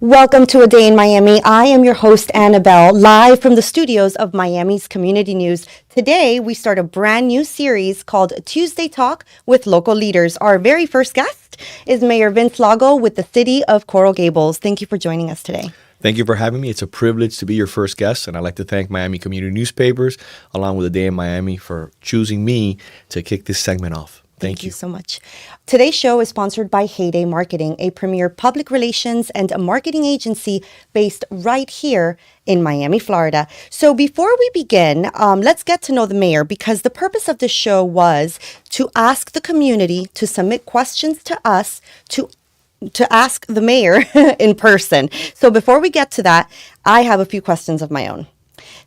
Welcome to A Day in Miami. I am your host, Anabel, live from the studios of Miami's Community News. Today, we start a brand new series called Tuesday Talk with Local Leaders. Our very first guest is Mayor Vince Lago with the City of Coral Gables. Thank you for joining us today. Thank you for having me. It's a privilege to be your first guest, and I'd like to thank Miami Community Newspapers, along with A Day in Miami, for choosing me to kick this segment off. Thank you so much. Today's show is sponsored by Heyday Marketing, a premier public relations and a marketing agency based right here in Miami, Florida. So before we begin, let's get to know the mayor, because the purpose of this show was to ask the community to submit questions to us to ask the mayor in person. So before we get to that, I have a few questions of my own.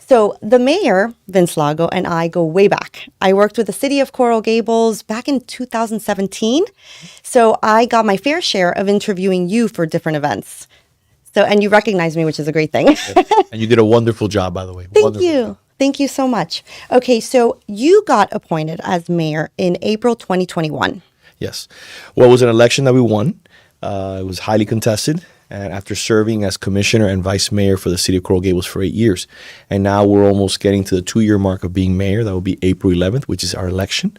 So the mayor, Vince Lago, and I go way back. I worked with the City of Coral Gables back in 2017. So I got my fair share of interviewing you for different events. And you recognize me, which is a great thing. And you did a wonderful job, by the way. Thank you. Thank you so much. Okay, so you got appointed as mayor in April 2021. Yes. Well, it was an election that we won. It was highly contested. And after serving as commissioner and vice mayor for the city of Coral Gables for 8 years. And now we're almost getting to the 2-year mark of being mayor. That will be April 11th, which is our election.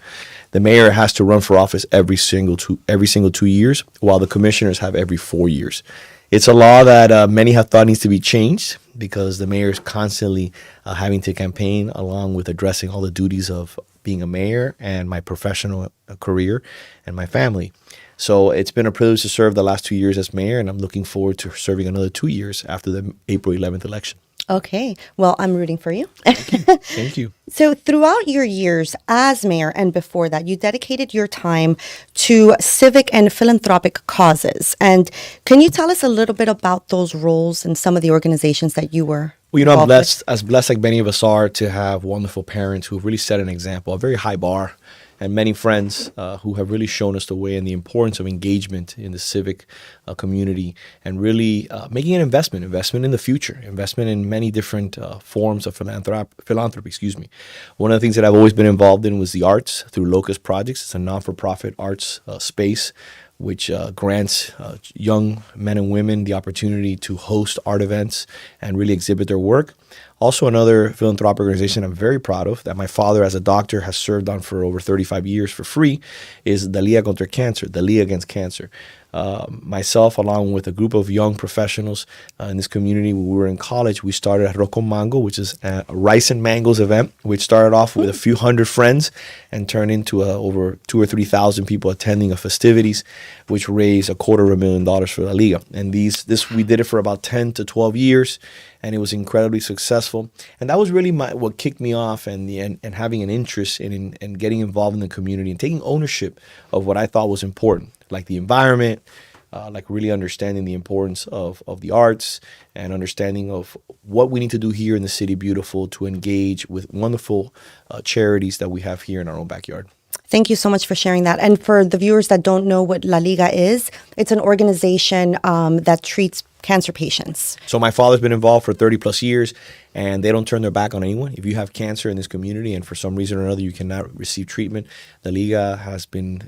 The mayor has to run for office every single 2 years, while the commissioners have every 4 years. It's a law that many have thought needs to be changed, because the mayor is constantly having to campaign along with addressing all the duties of being a mayor and my professional career and my family. So it's been a privilege to serve the last 2 years as mayor, and I'm looking forward to serving another 2 years after the April 11th election. Okay. Well, I'm rooting for you. Thank you. So throughout your years as mayor and before that, you dedicated your time to civic and philanthropic causes. And can you tell us a little bit about those roles and some of the organizations that you were? Well, I'm blessed, as blessed like many of us are, to have wonderful parents who have really set an example, a very high bar, and many friends who have really shown us the way and the importance of engagement in the civic community, and really making an investment in the future, investment in many different forms of philanthropy. One of the things that I've always been involved in was the arts through Locust Projects. It's a non-for-profit arts space which grants young men and women the opportunity to host art events and really exhibit their work. Also, another philanthropic organization I'm very proud of, that my father as a doctor has served on for over 35 years for free, is the Liga contra Cancer, the Liga Against Cancer. Myself, along with a group of young professionals in this community, when we were in college, we started Arroz con Mango, which is a rice and mangoes event, which started off with a few hundred friends and turned into over 2,000 or 3,000 people attending a festivities, which raised $250,000 for La Liga. And we did it for about 10 to 12 years, and it was incredibly successful. And that was really what kicked me off, and having an interest in getting involved in the community and taking ownership of what I thought was important, like the environment, like really understanding the importance of the arts, and understanding of what we need to do here in the City Beautiful to engage with wonderful charities that we have here in our own backyard. Thank you so much for sharing that. And for the viewers that don't know what La Liga is, it's an organization that treats cancer patients. So my father's been involved for 30 plus years, and they don't turn their back on anyone. If you have cancer in this community and for some reason or another you cannot receive treatment, the Liga has been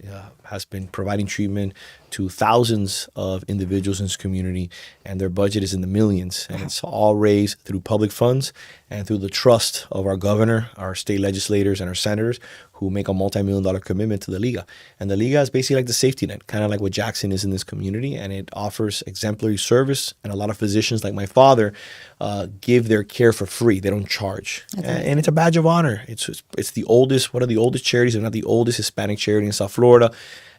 providing treatment to thousands of individuals in this community, and their budget is in the millions, and it's all raised through public funds and through the trust of our governor, our state legislators, and our senators, who make a multi-million-dollar commitment to the Liga. And the Liga is basically like the safety net, kind of like what Jackson is in this community, and it offers exemplary service, and a lot of physicians like my father give their care for free. They don't charge. And it's a badge of honor. It's the oldest, one of the oldest charities, if not the oldest Hispanic charity in South Florida.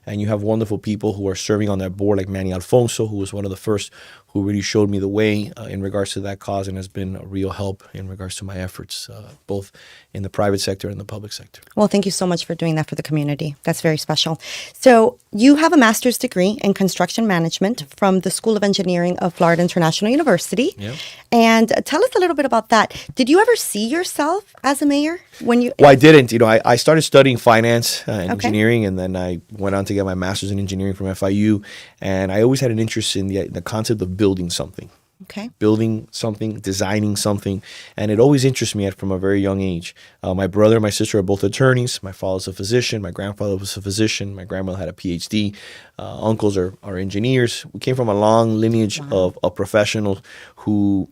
And you have wonderful people who are serving on that board, like Manny Alfonso, who was one of the first who really showed me the way in regards to that cause, and has been a real help in regards to my efforts, both in the private sector and the public sector. Well, thank you so much for doing that for the community. That's very special. So you have a master's degree in construction management from the School of Engineering of Florida International University. Yeah. And tell us a little bit about that. Did you ever see yourself as a mayor when you? Well, I didn't. I started studying finance and engineering, and then I went on to get my master's in engineering from FIU. And I always had an interest in the concept of building something. Okay. building something, designing something, and it always interests me from a very young age. My brother and my sister are both attorneys. My father's a physician. My grandfather was a physician. My grandmother had a PhD. Uncles are engineers. We came from a long lineage of professionals who,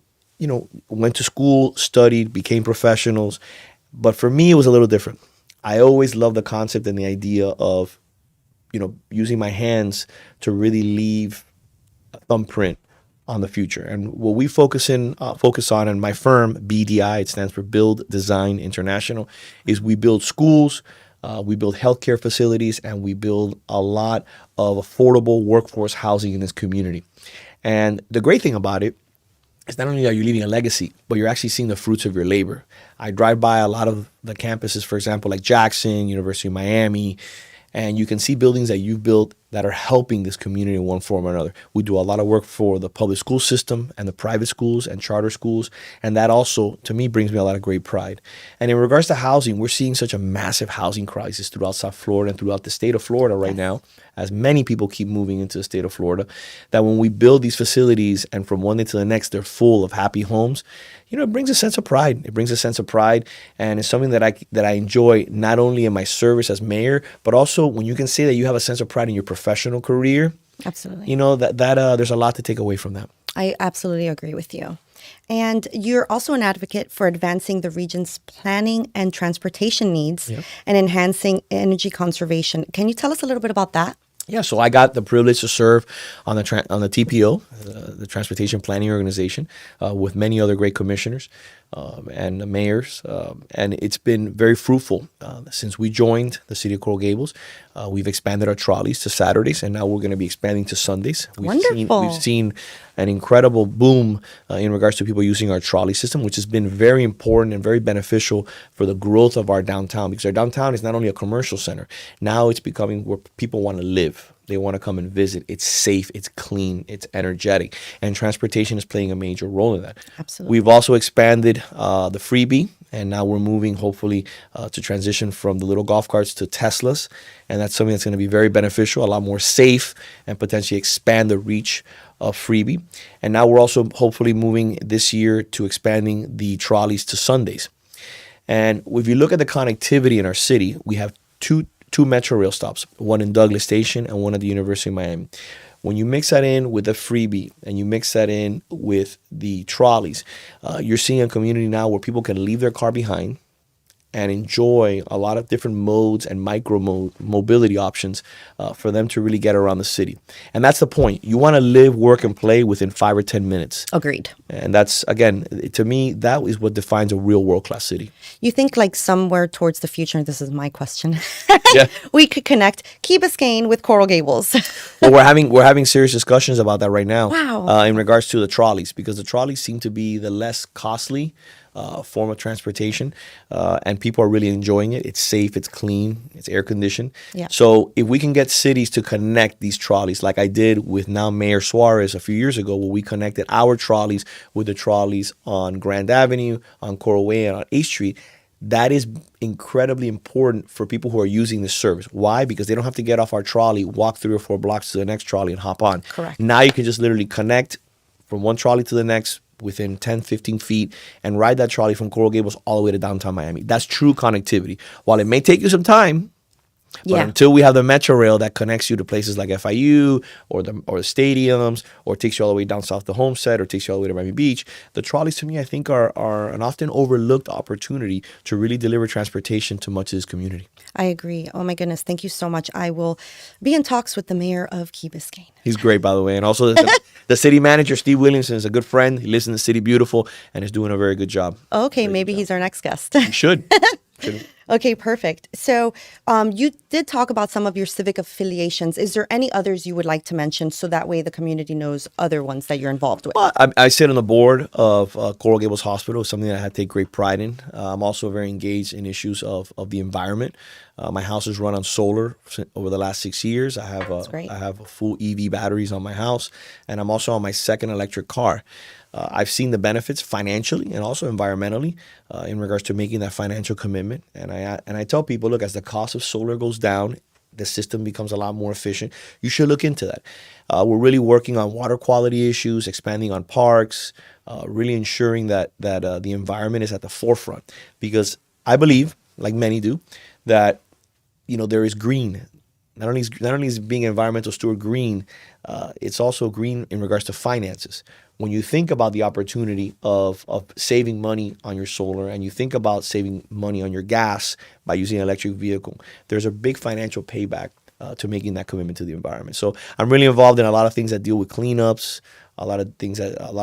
went to school, studied, became professionals. But for me, it was a little different. I always loved the concept and the idea of, using my hands to really leave a thumbprint on the future. And what we focus on in my firm, BDI, it stands for Build Design International, is we build schools, we build healthcare facilities, and we build a lot of affordable workforce housing in this community. And the great thing about it is not only are you leaving a legacy, but you're actually seeing the fruits of your labor. I drive by a lot of the campuses, for example, like Jackson, University of Miami, and you can see buildings that you've built that are helping this community in one form or another. We do a lot of work for the public school system and the private schools and charter schools, and that also, to me, brings me a lot of great pride. And in regards to housing, we're seeing such a massive housing crisis throughout South Florida and throughout the state of Florida right now, as many people keep moving into the state of Florida, that when we build these facilities and from one day to the next, they're full of happy homes, it brings a sense of pride. It brings a sense of pride, and it's something that I enjoy not only in my service as mayor, but also when you can say that you have a sense of pride in your professional career. Absolutely. That there's a lot to take away from that. I absolutely agree with you. And you're also an advocate for advancing the region's planning and transportation needs and enhancing energy conservation. Can you tell us a little bit about that? Yeah, so I got the privilege to serve on the TPO, the Transportation Planning Organization, with many other great commissioners and mayors, and it's been very fruitful since we joined the city of Coral Gables. We've expanded our trolleys to Saturdays, and now we're going to be expanding to Sundays. Wonderful. We've seen an incredible boom in regards to people using our trolley system, which has been very important and very beneficial for the growth of our downtown, because our downtown is not only a commercial center. Now it's becoming where people want to live. They want to come and visit. It's safe, it's clean, it's energetic, and transportation is playing a major role in that. Absolutely. We've also expanded the freebie, and now we're moving hopefully to transition from the little golf carts to Teslas, and that's something that's going to be very beneficial, a lot more safe, and potentially expand the reach of freebie. And now we're also hopefully moving this year to expanding the trolleys to Sundays. And if you look at the connectivity in our city, we have two Metro Rail stops, one in Douglas Station and one at the University of Miami. When you mix that in with the freebie and you mix that in with the trolleys, you're seeing a community now where people can leave their car behind and enjoy a lot of different modes and mobility options for them to really get around the city. And that's the point. You want to live, work, and play within 5 or 10 minutes. Agreed. And that's, again, to me, that is what defines a real world-class city. You think like somewhere towards the future, and this is my question, Yeah. we could connect Key Biscayne with Coral Gables. Well, we're having serious discussions about that right now. Wow. In regards to the trolleys, because the trolleys seem to be the less costly form of transportation, and people are really enjoying it. It's safe, it's clean, it's air conditioned. Yeah. So if we can get cities to connect these trolleys, like I did with now Mayor Suarez a few years ago, where we connected our trolleys with the trolleys on Grand Avenue, on Coral Way, and on 8th Street, that is incredibly important for people who are using this service. Why? Because they don't have to get off our trolley, walk 3 or 4 blocks to the next trolley, and hop on. Correct. Now you can just literally connect from one trolley to the next within 10, 15 feet and ride that trolley from Coral Gables all the way to downtown Miami. That's true connectivity. While it may take you some time, but until we have the Metro Rail that connects you to places like FIU or the stadiums, or takes you all the way down south to Homestead, or takes you all the way to Miami Beach, the trolleys, to me, I think are an often overlooked opportunity to really deliver transportation to much of this community. I agree. Oh my goodness. Thank you so much. I will be in talks with the mayor of Key Biscayne. He's great, by the way. And also the city manager, Steve Williamson, is a good friend. He lives in the city beautiful and is doing a very good job. Okay, maybe he's our next guest. He should. Okay, perfect. So you did talk about some of your civic affiliations. Is there any others you would like to mention so that way the community knows other ones that you're involved with? Well, I sit on the board of Coral Gables Hospital, something that I take great pride in. I'm also very engaged in issues of the environment. My house is run on solar over the last 6 years. I have full EV batteries on my house, and I'm also on my second electric car. I've seen the benefits financially and also environmentally in regards to making that financial commitment. And I tell people, look, as the cost of solar goes down, the system becomes a lot more efficient. You should look into that. We're really working on water quality issues, expanding on parks, really ensuring that the environment is at the forefront. Because I believe, like many do, that there is green. Not only is being an environmental steward green, it's also green in regards to finances. When you think about the opportunity of saving money on your solar, and you think about saving money on your gas by using an electric vehicle, there's a big financial payback to making that commitment to the environment. So I'm really involved in a lot of things that deal with cleanups, a lot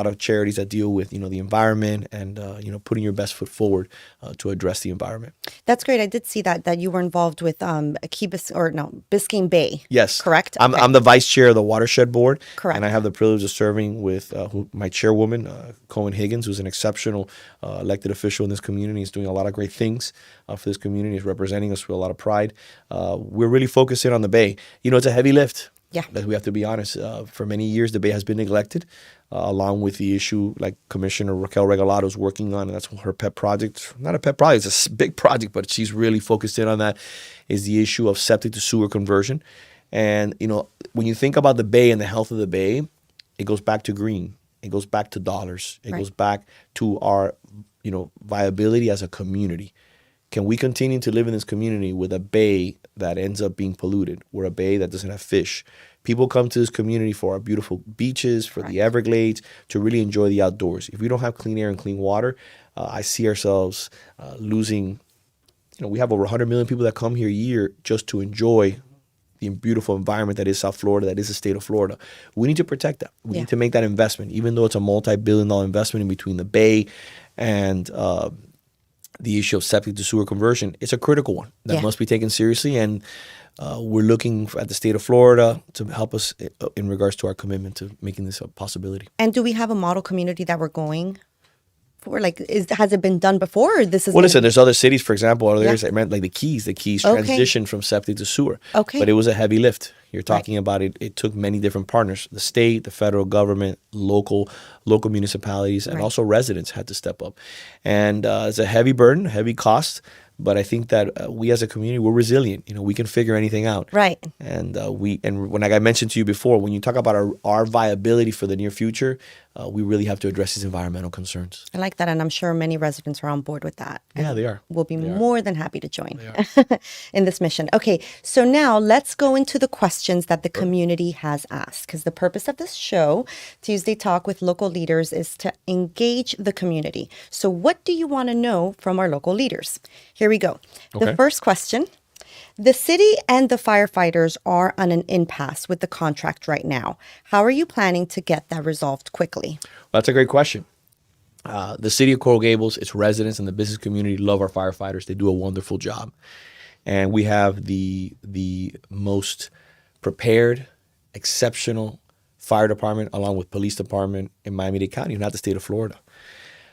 of charities that deal with the environment, and putting your best foot forward to address the environment. That's great. I did see that you were involved with Biscayne Bay. Yes, correct. I'm the vice chair of the watershed board. Correct. And I have the privilege of serving with my chairwoman, Cohen Higgins, who's an exceptional elected official in this community. He's doing a lot of great things for this community. He's representing us with a lot of pride. We're really focusing on the Bay. It's a heavy lift. Yeah. That we have to be honest. For many years, the Bay has been neglected, along with the issue like Commissioner Raquel Regalado is working on, and that's her pet project. Not a pet project, it's a big project, but she's really focused in on that, is the issue of septic to sewer conversion. And, when you think about the Bay and the health of the Bay, it goes back to green. It goes back to dollars. It goes back to our, viability as a community. Can we continue to live in this community with a bay that ends up being polluted, or a bay that doesn't have fish? People come to this community for our beautiful beaches, for the Everglades, to really enjoy the outdoors. If we don't have clean air and clean water, I see ourselves losing. We have over 100 million people that come here a year just to enjoy the beautiful environment that is South Florida, that is the state of Florida. We need to protect that. We need to make that investment, even though it's a multi-billion-dollar investment in between the bay and the issue of septic to sewer conversion. It's a critical one that must be taken seriously, and we're looking at the state of Florida to help us in regards to our commitment to making this a possibility. And do we have a model community that we're going for? Has it been done before? Or this is listen, there's other cities, for example, other areas that meant like the Keys. The Keys transitioned from septic to sewer. Okay. But it was a heavy lift. You're talking about it. It took many different partners: the state, the federal government, local municipalities, and also residents had to step up. And it's a heavy burden, heavy cost. But I think that we as a community, we're resilient. We can figure anything out. Right. And when I mentioned to you before, when you talk about our viability for the near future, we really have to address these environmental concerns. I like that, and I'm sure many residents are on board with that. Yeah, they are. We'll be more than happy to join in this mission. Okay, so now let's go into the questions that the community has asked, because the purpose of this show, Tuesday Talk with Local Leaders, is to engage the community. So what do you want to know from our local leaders? Here we go. Okay. The first question: the city and the firefighters are on an impasse with the contract right now. How are you planning to get that resolved quickly? Well, that's a great question. The city of Coral Gables, its residents and the business community love our firefighters. They do a wonderful job. And we have the most prepared, exceptional fire department, along with police department in Miami-Dade County, not the state of Florida.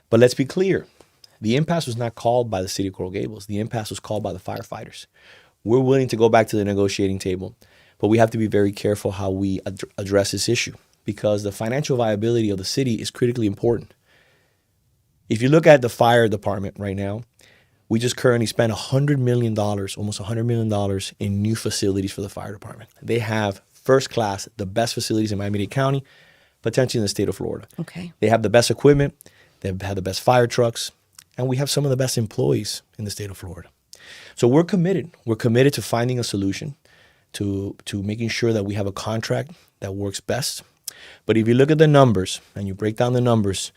But let's be clear. The impasse was not called by the city of Coral Gables. The impasse was called by the firefighters. We're willing to go back to the negotiating table, but we have to be very careful how we address this issue, because the financial viability of the city is critically important. If you look at the fire department right now, we just currently spent $100 million, almost $100 million in new facilities for the fire department. They have first class, the best facilities in Miami-Dade County, potentially in the state of Florida. Okay. They have the best equipment. They have the best fire trucks. And we have some of the best employees in the state of Florida. So we're committed. We're committed to finding a solution, to making sure that we have a contract that works best. But if you look at the numbers and you break down the numbers,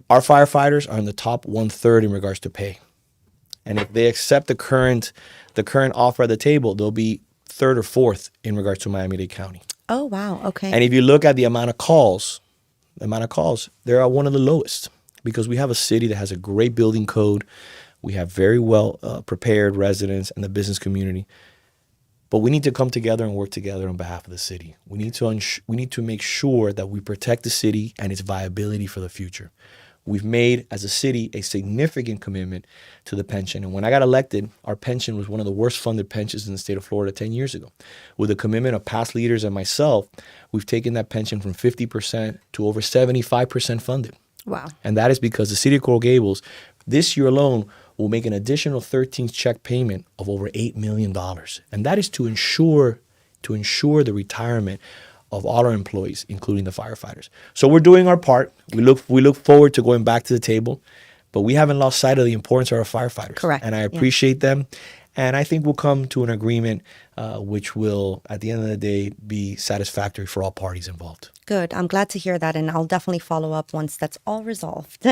our firefighters are in the top 1/3 in regards to pay. And if they accept the current offer at the table, they'll be 3rd or 4th in regards to Miami-Dade County. Oh, wow. Okay. And if you look at the amount of calls, they are one of the lowest, because we have a city that has a great building code. We have very well prepared residents and the business community. But we need to come together and work together on behalf of the city. We need to make sure that we protect the city and its viability for the future. We've made, as a city, a significant commitment to the pension. And when I got elected, our pension was one of the worst funded pensions in the state of Florida 10 years ago. With the commitment of past leaders and myself, we've taken that pension from 50% to over 75% funded. Wow. And that is because the city of Coral Gables, this year alone, will make an additional 13th check payment of over $8 million. And that is to ensure the retirement of all our employees, including the firefighters. So we're doing our part. We look forward to going back to the table, but we haven't lost sight of the importance of our firefighters. Correct. And I appreciate them. And I think we'll come to an agreement which will, at the end of the day, be satisfactory for all parties involved. Good. I'm glad to hear that, and I'll definitely follow up once that's all resolved.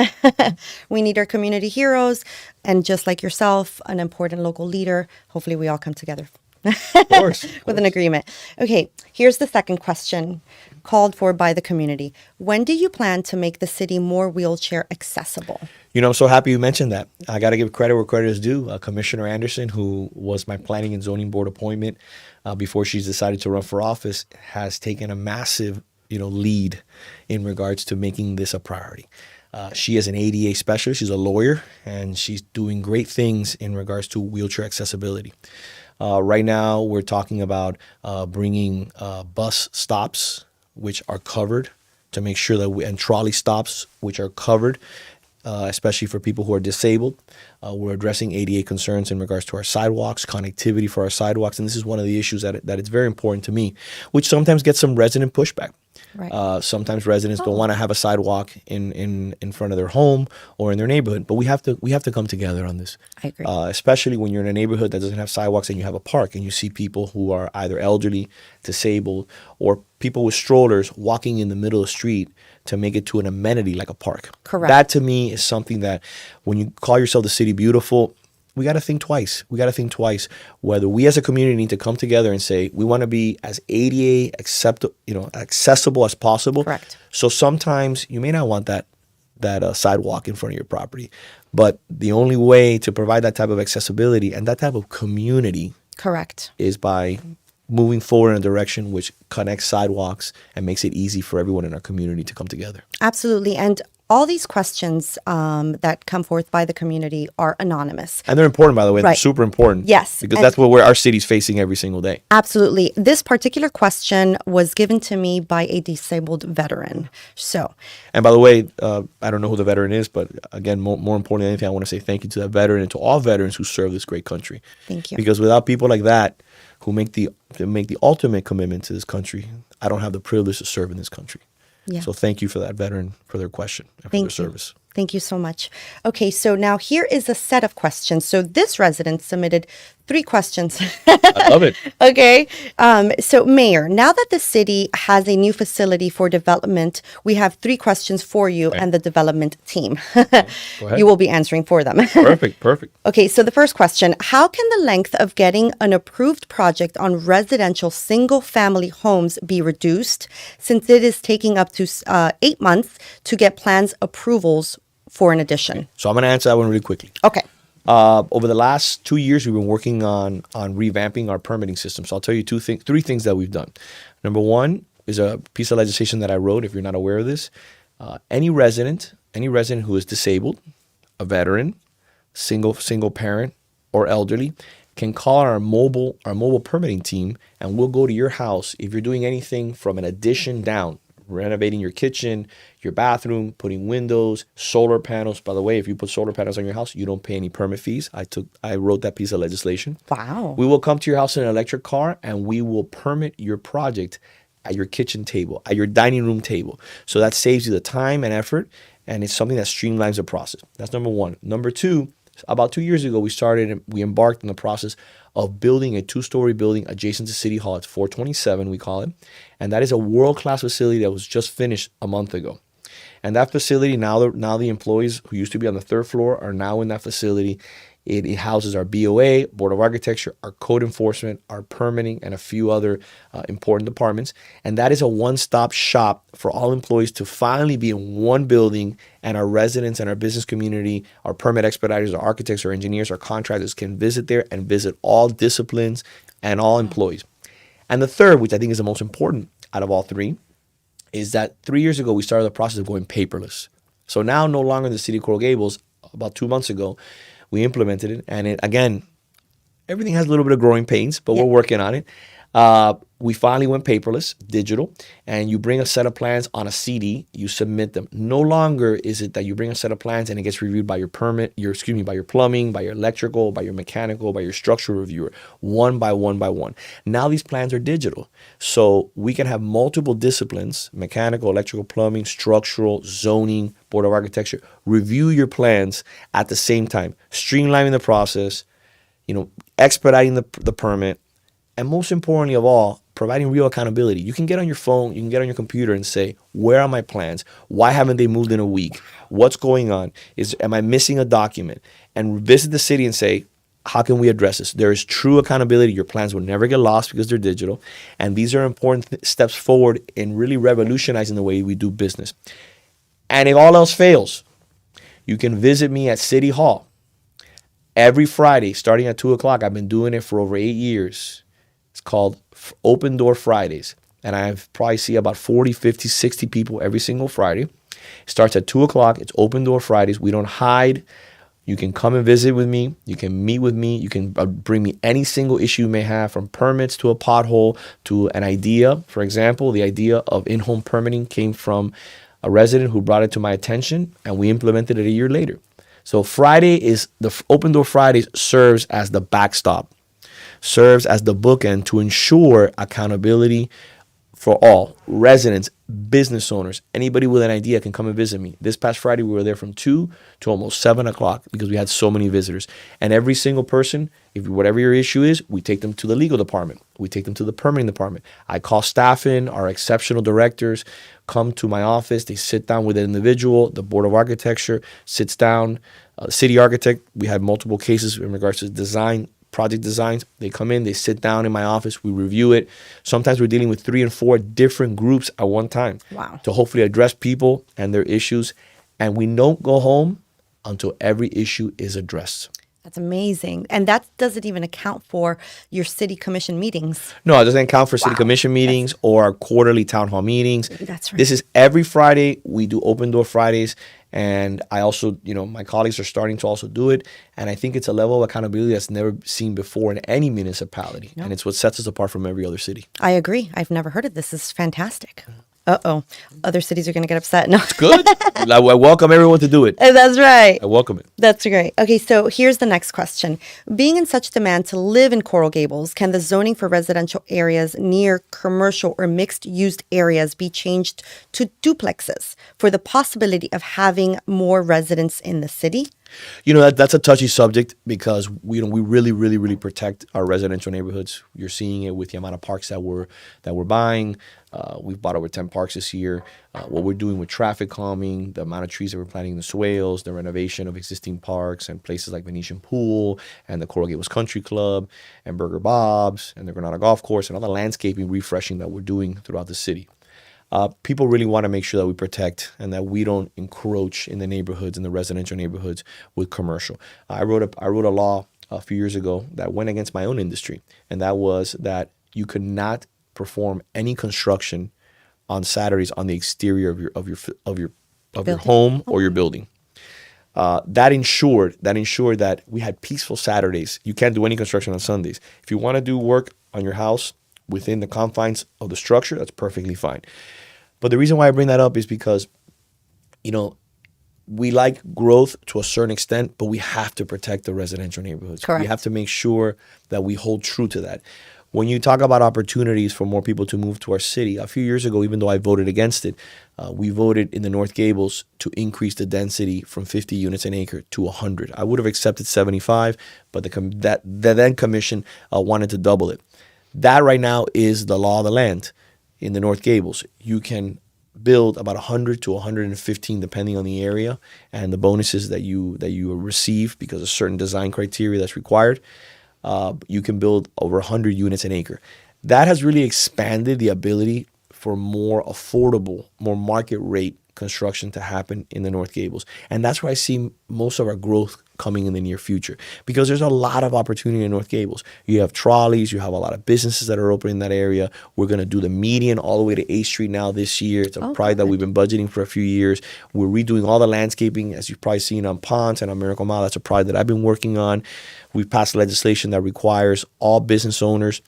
We need our community heroes, and just like yourself, an important local leader. Hopefully we all come together Of course. with an agreement. Okay, here's the second question called for by the community. When do you plan to make the city more wheelchair accessible? I'm so happy you mentioned that. I got to give credit where credit is due. Commissioner Anderson, who was my planning and zoning board appointment before she's decided to run for office, has taken a massive lead in regards to making this a priority. She is an ADA specialist. She's a lawyer, and she's doing great things in regards to wheelchair accessibility. Right now, we're talking about bringing bus stops, which are covered, to make sure that and trolley stops, which are covered, especially for people who are disabled. We're addressing ADA concerns in regards to our sidewalks, connectivity for our sidewalks, and this is one of the issues that it's very important to me, which sometimes gets some resident pushback. Right. Sometimes residents don't want to have a sidewalk in front of their home or in their neighborhood, but we have to come together on this. I agree. Especially when you're in a neighborhood that doesn't have sidewalks and you have a park and you see people who are either elderly, disabled, or people with strollers walking in the middle of the street to make it to an amenity like a park. Correct. That to me is something that when you call yourself the city beautiful, we got to think twice. We got to think twice whether we as a community need to come together and say we want to be as ADA accessible as possible. Correct. So sometimes you may not want that sidewalk in front of your property, but the only way to provide that type of accessibility and that type of community, Correct. is by moving forward in a direction which connects sidewalks and makes it easy for everyone in our community to come together. Absolutely. And all these questions that come forth by the community are anonymous. And they're important, by the way. Right. They're super important. Yes. Because that's what our city's facing every single day. Absolutely. This particular question was given to me by a disabled veteran. So, And by the way, I don't know who the veteran is, but again, more important than anything, I want to say thank you to that veteran and to all veterans who serve this great country. thank you. Because without people like that who make the ultimate commitment to this country, I don't have the privilege to serve in this country. Yeah. So thank you for that veteran, for their question, and for Thank their you. service. Thank you so much. Okay, so now here is a set of questions. So this resident submitted 3 questions. I love it. Okay. So, Mayor, now that the city has a new facility for development, we have 3 questions for you and the development team. Go ahead. You will be answering for them. Perfect. Okay, so the first question, how can the length of getting an approved project on residential single-family homes be reduced since it is taking up to 8 months to get plans approvals for an addition? So I'm going to answer that one really quickly. Okay. Over the last 2 years, we've been working on revamping our permitting system. So I'll tell you 3 things that we've done. Number one is a piece of legislation that I wrote. If you're not aware of this, any resident who is disabled, a veteran, single parent, or elderly can call our mobile permitting team, and we'll go to your house if you're doing anything from an addition down. Renovating your kitchen, your bathroom, putting windows, solar panels. By the way, if you put solar panels on your house, you don't pay any permit fees. I wrote that piece of legislation. Wow. We will come to your house in an electric car and we will permit your project at your kitchen table, at your dining room table. So that saves you the time and effort, and it's something that streamlines the process. That's number one. Number two, about 2 years ago, we embarked on the process of building a 2-story building adjacent to City Hall. It's 427, we call it. And that is a world-class facility that was just finished a month ago. And that facility, now the employees who used to be on the 3rd floor are now in that facility. It houses our BOA, Board of Architecture, our code enforcement, our permitting, and a few other important departments. And that is a one-stop shop for all employees to finally be in one building, and our residents and our business community, our permit expediters, our architects, our engineers, our contractors can visit there and visit all disciplines and all employees. And the third, which I think is the most important out of all 3, is that 3 years ago, we started the process of going paperless. So now no longer in the city of Coral Gables, about 2 months ago, we implemented it. And again, everything has a little bit of growing pains, but we're working on it. We finally went paperless, digital, and you bring a set of plans on a CD, you submit them. No longer is it that you bring a set of plans and it gets reviewed by your by your plumbing, by your electrical, by your mechanical, by your structural reviewer, one by one by one. Now these plans are digital. So we can have multiple disciplines, mechanical, electrical, plumbing, structural, zoning, Board of Architecture, review your plans at the same time, streamlining the process, expediting the permit, and most importantly of all, providing real accountability. You can get on your phone, you can get on your computer and say, where are my plans? Why haven't they moved in a week? What's going on? Am I missing a document? And visit the city and say, how can we address this? There is true accountability. Your plans will never get lost because they're digital. And these are important steps forward in really revolutionizing the way we do business. And if all else fails, you can visit me at City Hall every Friday starting at 2 o'clock. I've been doing it for over 8 years. It's called Open Door Fridays. And I probably see about 40, 50, 60 people every single Friday. It starts at 2 o'clock. It's Open Door Fridays. We don't hide. You can come and visit with me. You can meet with me. You can bring me any single issue you may have, from permits to a pothole to an idea. For example, the idea of in-home permitting came from a resident who brought it to my attention, and we implemented it a year later. So the Open Door Fridays serves as the backstop, serves as the bookend to ensure accountability for all residents, business owners. Anybody with an idea can come and visit me. This past Friday, we were there from 2 to almost 7 o'clock because we had so many visitors. And every single person, whatever your issue is, we take them to the legal department. We take them to the permitting department. I call staff in, our exceptional directors come to my office. They sit down with an individual. The Board of Architecture sits down. City architect, we had multiple cases in regards to design, project designs. They come in, they sit down in my office, we review it. Sometimes we're dealing with 3 and 4 different groups at one time. Wow. To hopefully address people and their issues. And we don't go home until every issue is addressed. That's amazing. And that doesn't even account for your city commission meetings. No, it doesn't account for city commission meetings or our quarterly town hall meetings. That's right. This is every Friday. We do Open Door Fridays. And I also, my colleagues are starting to also do it. And I think it's a level of accountability that's never seen before in any municipality. No. And it's what sets us apart from every other city. I agree. I've never heard of this. This is fantastic. Uh-oh. Other cities are going to get upset. No. It's good. I welcome everyone to do it. That's right. I welcome it. That's great. Okay, so here's the next question. Being in such demand to live in Coral Gables, can the zoning for residential areas near commercial or mixed-use areas be changed to duplexes for the possibility of having more residents in the city? That's a touchy subject because we really, really, really protect our residential neighborhoods. You're seeing it with the amount of parks that we're buying. We've bought over 10 parks this year. What we're doing with traffic calming, the amount of trees that we're planting in the swales, the renovation of existing parks and places like Venetian Pool and the Coral Gables Country Club and Burger Bob's and the Granada Golf Course and all the landscaping refreshing that we're doing throughout the city. People really want to make sure that we protect and that we don't encroach in the neighborhoods, in the residential neighborhoods with commercial. I wrote a law a few years ago that went against my own industry, and that was that you could not perform any construction on Saturdays on the exterior of your home or your building. That ensured that we had peaceful Saturdays. You can't do any construction on Sundays. If you want to do work on your house within the confines of the structure, that's perfectly fine. But the reason why I bring that up is because, we like growth to a certain extent, but we have to protect the residential neighborhoods. Correct. We have to make sure that we hold true to that. When you talk about opportunities for more people to move to our city, a few years ago, even though I voted against it, we voted in the North Gables to increase the density from 50 units an acre to 100. I would have accepted 75, but the then commission wanted to double it. That right now is the law of the land in the North Gables. You can build about 100 to 115 depending on the area and the bonuses that you receive because of certain design criteria that's required. You can build over 100 units an acre. That has really expanded the ability for more affordable, more market rate construction to happen in the North Gables. And that's where I see most of our growth coming in the near future because there's a lot of opportunity in North Gables. You have Trolleys, you have a lot of businesses that are opening in that area. We're going to do the median all the way to 8th Street now this year. It's a project that we've been budgeting for a few years. We're redoing all the landscaping, as you've probably seen on Ponce and on Miracle Mile. That's a project that I've been working on. We've passed legislation that requires all business owners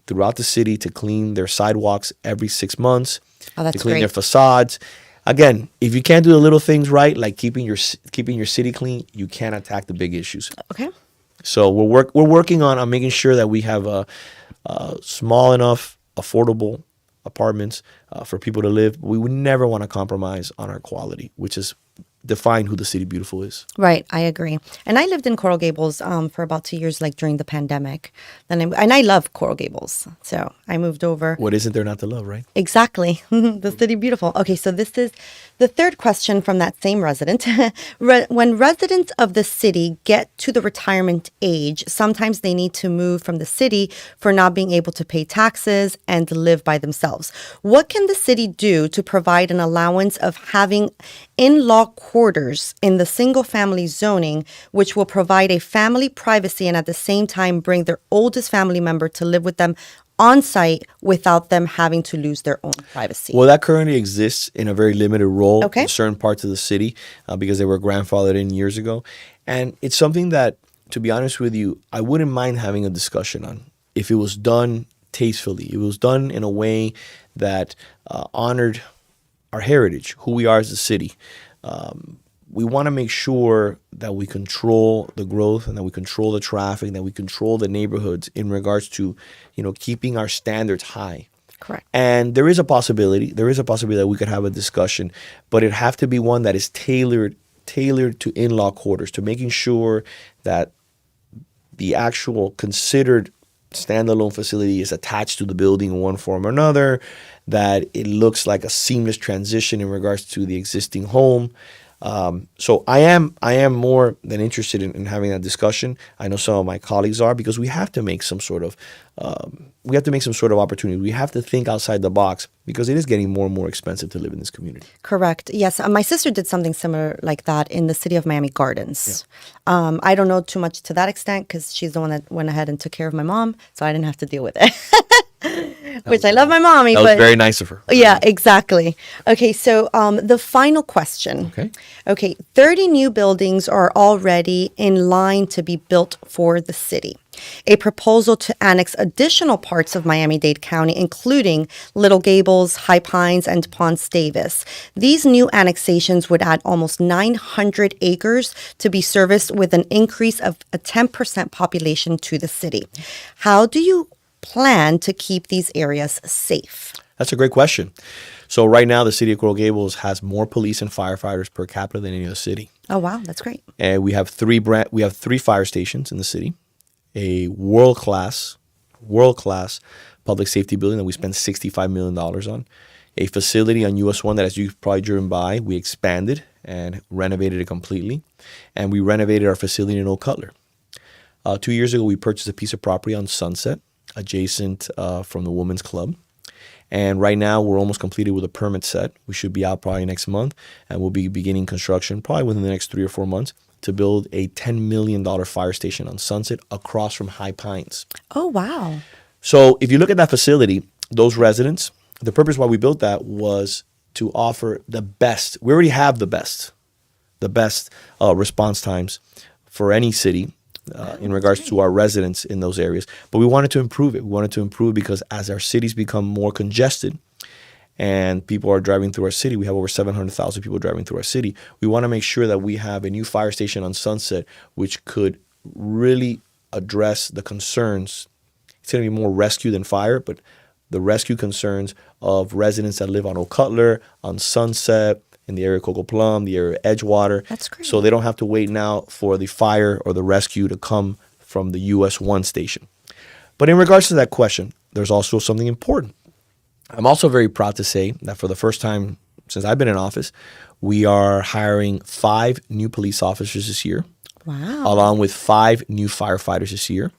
throughout the city to clean their sidewalks every 6 months, Oh, that's to clean great. their facades. Again, if you can't do the little things right, like keeping your city clean, you can't attack the big issues. Okay. So we're working on making sure that we have small enough, affordable apartments for people to live. We would never want to compromise on our quality, which is define who the city beautiful is. Right, I agree. And I lived in Coral Gables for about 2 years, like during the pandemic. And I love Coral Gables, so I moved over. What isn't there not to love, right? Exactly, the city beautiful. Okay, so this is the third question from that same resident. When residents of the city get to the retirement age, sometimes they need to move from the city for not being able to pay taxes and live by themselves. What can the city do to provide an allowance of having in-law quarters in the single-family zoning, which will provide a family privacy and at the same time bring their oldest family member to live with them on site without them having to lose their own privacy? Well, that currently exists in a very limited role Okay. in certain parts of the city because they were grandfathered in years ago. And it's something that, to be honest with you, I wouldn't mind having a discussion on if it was done tastefully. It was done in a way that honored our heritage, who we are as a city. We want to make sure that we control the growth and that we control the traffic, that we control the neighborhoods in regards to, keeping our standards high. Correct. And there is a possibility that we could have a discussion, but it have to be one that is tailored to in-law quarters, to making sure that the actual considered standalone facility is attached to the building in one form or another, that it looks like a seamless transition in regards to the existing home. So I am more than interested in having that discussion. I know some of my colleagues are, because we have to make some sort of opportunity. We have to think outside the box because it is getting more and more expensive to live in this community. Correct. Yes. My sister did something similar like that in the city of Miami Gardens. I don't know too much to that extent because she's the one that went ahead and took care of my mom, so I didn't have to deal with it. Which I love my mommy. That was but very nice of her. Yeah, exactly. Okay, so the final question. Okay, 30 new buildings are already in line to be built for the city. A proposal to annex additional parts of Miami-Dade County, including Little Gables, High Pines, and Ponce Davis. These new annexations would add almost 900 acres to be serviced with an increase of a 10% population to the city. How do you plan to keep these areas safe? That's a great question. So right now, the city of Coral Gables has more police and firefighters per capita than any other city. Oh, wow. That's great. And we have three fire stations in the city, a world-class public safety building that we spent $65 million on, a facility on US 1 that, as you've probably driven by, we expanded and renovated it completely, and we renovated our facility in Old Cutler. 2 years ago, we purchased a piece of property on Sunset, adjacent from the Women's Club. And right now, we're almost completed with a permit set. We should be out probably next month, and we'll be beginning construction probably within the next 3 or 4 months to build a $10 million fire station on Sunset across from High Pines. Oh, wow. So if you look at that facility, those residents, the purpose why we built that was to offer the best. We already have the best response times for any city in regards to our residents in those areas. But we wanted to improve it. We wanted to improve it because as our cities become more congested and people are driving through our city, we have over 700,000 people driving through our city. We want to make sure that we have a new fire station on Sunset, which could really address the concerns. It's going to be more rescue than fire, but the rescue concerns of residents that live on Old Cutler, on Sunset, in the area of Coco Plum, the area of Edgewater. That's great. So they don't have to wait now for the fire or the rescue to come from the US 1 station. But in regards to that question, there's also something important. I'm also very proud to say that for the first time since I've been in office, we are hiring 5 new police officers this year. Wow. Along with 5 new firefighters this year.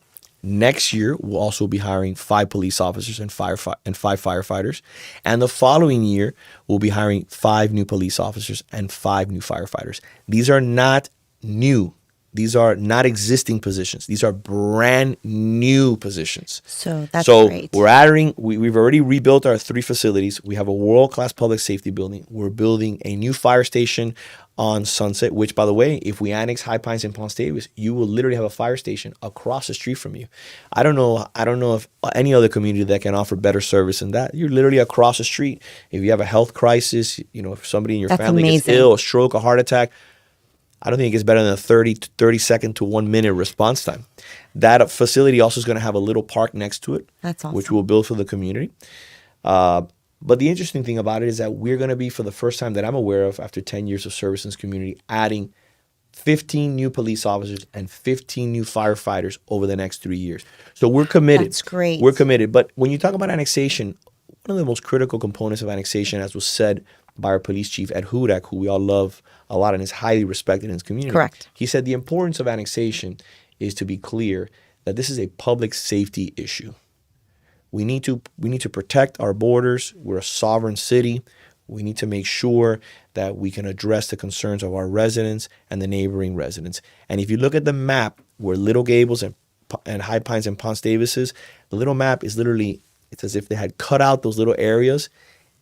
Next year, we'll also be hiring 5 police officers and 5 firefighters. And the following year, we'll be hiring 5 new police officers and 5 new firefighters. These are not new. These are not existing positions. These are brand new positions. So that's So great. we're adding, we've already rebuilt our 3 facilities. We have a world-class public safety building. We're building a new fire station on Sunset, which, by the way, if we annex High Pines and Ponce Davis, you will literally have a fire station across the street from you. I don't know if any other community that can offer better service than that. You're literally across the street. If you have a health crisis, if somebody in your That's family gets amazing. ill, a stroke, a heart attack, I don't think it gets better than a 30 second to 1 minute response time. That facility also is going to have a little park next to it, That's awesome. which we'll build for the community. But the interesting thing about it is that we're going to be, for the first time that I'm aware of, after 10 years of service in this community, adding 15 new police officers and 15 new firefighters over the next 3 years. So we're committed. That's great. We're committed. But when you talk about annexation, one of the most critical components of annexation, as was said by our police chief, Ed Hudak, who we all love a lot and is highly respected in his community. Correct. He said the importance of annexation is to be clear that this is a public safety issue. We need to protect our borders. We're a sovereign city. We need to make sure that we can address the concerns of our residents and the neighboring residents. And if you look at the map where Little Gables and High Pines and Ponce Davis is, the little map is literally, it's as if they had cut out those little areas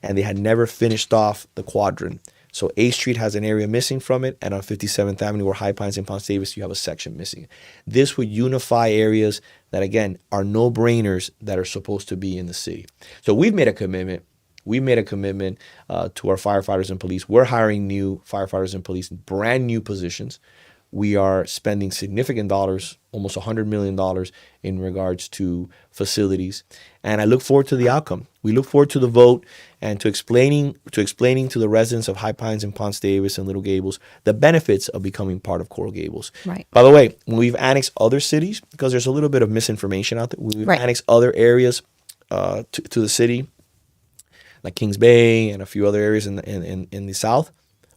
and they had never finished off the quadrant. So 8th Street has an area missing from it, and on 57th Avenue where High Pines and Ponce Davis, you have a section missing. This would unify areas that, again, are no-brainers that are supposed to be in the city. So we've made a commitment. We made a commitment to our firefighters and police. We're hiring new firefighters and police, brand new positions. We are spending significant dollars, almost $100 million in regards to facilities. And I look forward to the outcome. We look forward to the vote and to explaining to the residents of High Pines and Ponce Davis and Little Gables the benefits of becoming part of Coral Gables. Right. By the way, when we've annexed other cities, because there's a little bit of misinformation out there, we've Right. annexed other areas to the city, like Kings Bay and a few other areas in the south.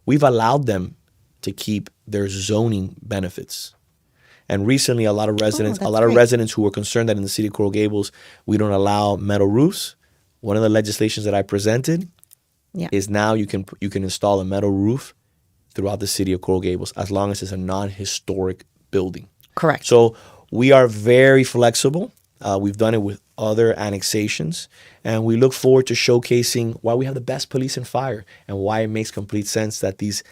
We've allowed them to keep their zoning benefits. And recently, a lot of residents, that's great. residents who were concerned that in the city of Coral Gables we don't allow metal roofs. One of the legislations that I presented Yeah. is now you can install a metal roof throughout the city of Coral Gables as long as it's a non-historic building. Correct. So we are very flexible. We've done it with other annexations, and we look forward to showcasing why we have the best police and fire and why it makes complete sense that these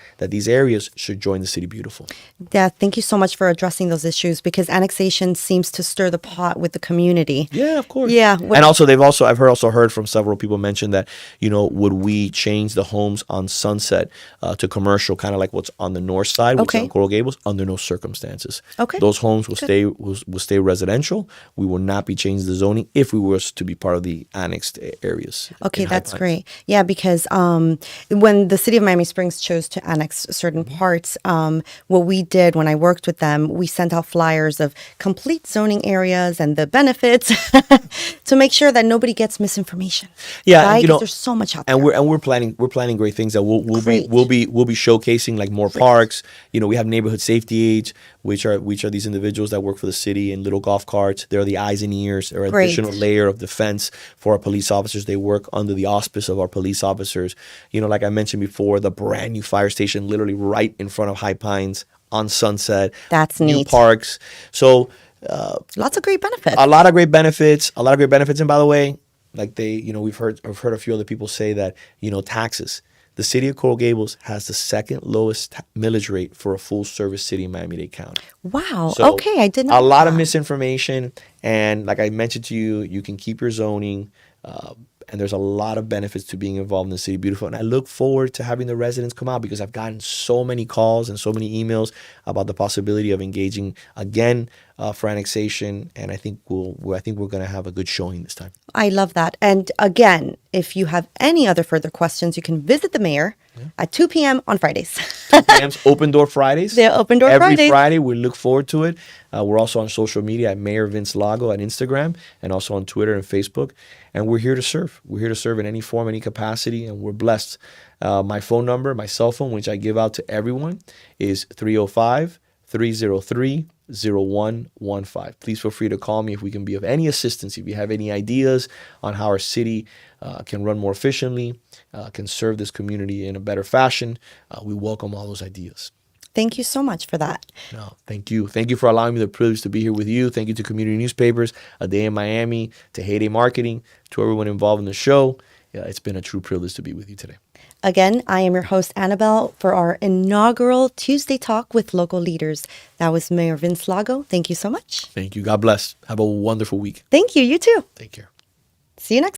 areas should join the city beautiful. Yeah, thank you so much for addressing those issues, because annexation seems to stir the pot with the community. Yeah, of course. Yeah. And also I've heard from several people mention that, would we change the homes on Sunset to commercial, kind of like what's on the north side, which is Okay. on Coral Gables? Under no circumstances. Okay. Those homes will stay residential. We will not be changing the zoning if we were to be part of the annexed areas. Okay, in High that's Pines. great. Yeah, because when the city of Miami Springs chose to annex certain parts, what we did when I worked with them, we sent out flyers of complete zoning areas and the benefits to make sure that nobody gets misinformation. Yeah, right? 'Cause there's so much out there. And we're planning great things that we'll Great. be showcasing, like more parks. We have neighborhood safety aides, which are these individuals that work for the city in little golf carts. They're the eyes and ears. They're an Great. additional layer of defense for our police officers. They work under the auspice of our police officers. Like I mentioned before, the brand new fire station, literally right in front of High Pines on Sunset. That's new neat. parks. So Lots of great benefits. a lot of great benefits. And by the way, like I've heard a few other people say that, taxes. The city of Coral Gables has the second lowest millage rate for a full service city in Miami-Dade County. Wow. So Okay, I did not a lot know of that. misinformation, and like I mentioned to you, you can keep your zoning, and there's a lot of benefits to being involved in the city beautiful. And I look forward to having the residents come out, because I've gotten so many calls and so many emails about the possibility of engaging again for annexation, and I think we're going to have a good showing this time. I love that. And again, if you have any other further questions, you can visit the mayor at 2 p.m. on Fridays. PM's Open Door Fridays. They're Open Door Every Fridays. Friday. We look forward to it. We're also on social media at Mayor Vince Lago on Instagram, and also on Twitter and Facebook. And we're here to serve. We're here to serve in any form, any capacity, and we're blessed. My phone number, my cell phone, which I give out to everyone, is 305-303-0115. Please feel free to call me if we can be of any assistance. If you have any ideas on how our city can run more efficiently, can serve this community in a better fashion, we welcome all those ideas. Thank you so much for that. No, thank you. Thank you for allowing me the privilege to be here with you. Thank you to community newspapers, A Day in Miami, to Heyday Marketing, to everyone involved in the show. Yeah, it's been a true privilege to be with you today. Again, I am your host, Anabel, for our inaugural Tuesday Talk with local leaders. That was Mayor Vince Lago. Thank you so much. Thank you. God bless. Have a wonderful week. Thank you. You too. Take care. See you next